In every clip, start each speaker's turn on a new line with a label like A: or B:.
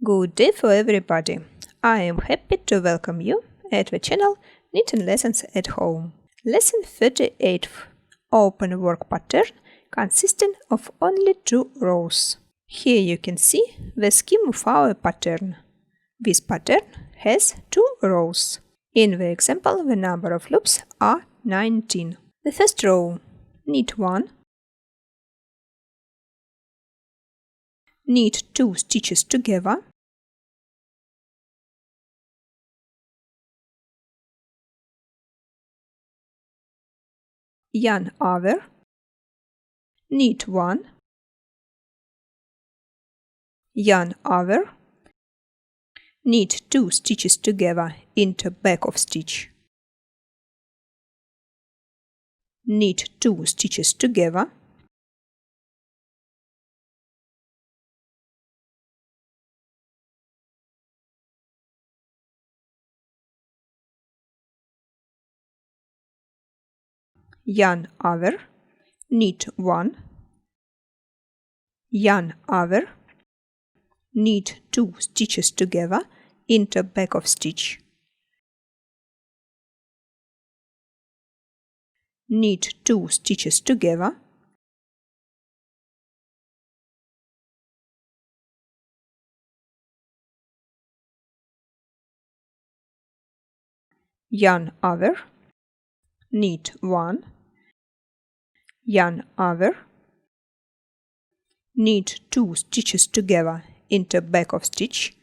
A: Good day for everybody! I am happy to welcome you at the channel Knitting Lessons at Home. Lesson 38. Openwork pattern consisting of only 2 rows. Here you can see the scheme of our pattern. This pattern has 2 rows. In the example, the number of loops are 19. The first row, knit 1, knit 2 stitches together, yarn over, knit 1, yarn over, knit 2 stitches together into back of stitch, knit 2 stitches together, yarn over, knit 1, yarn over, knit 2 stitches together into back of stitch, knit 2 stitches together, yarn over, knit 1, yarn over, knit 2 stitches together into back of stitch,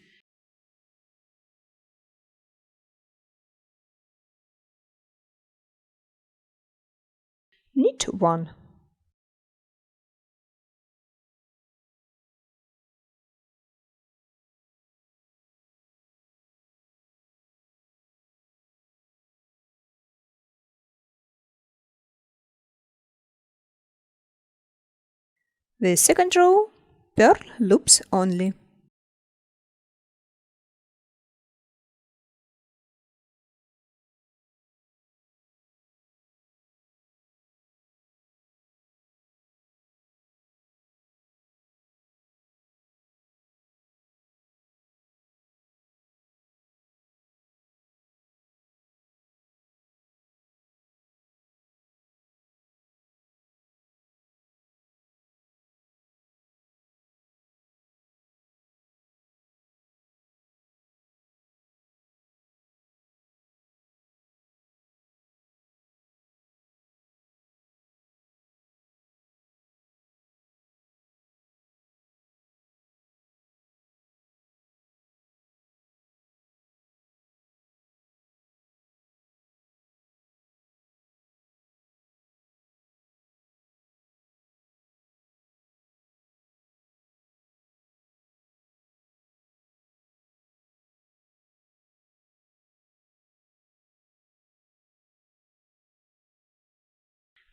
A: knit 1, the second row, purl loops only.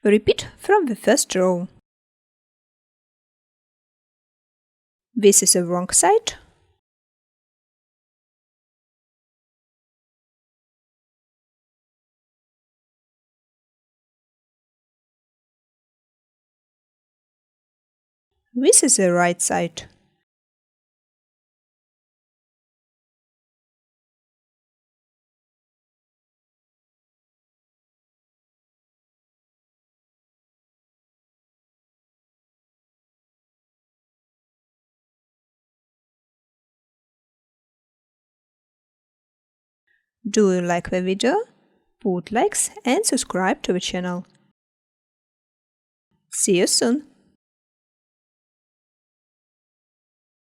A: Repeat from the first row. This is the wrong side. This is the right side. Do you like the video? Put likes and subscribe to the channel. See you soon!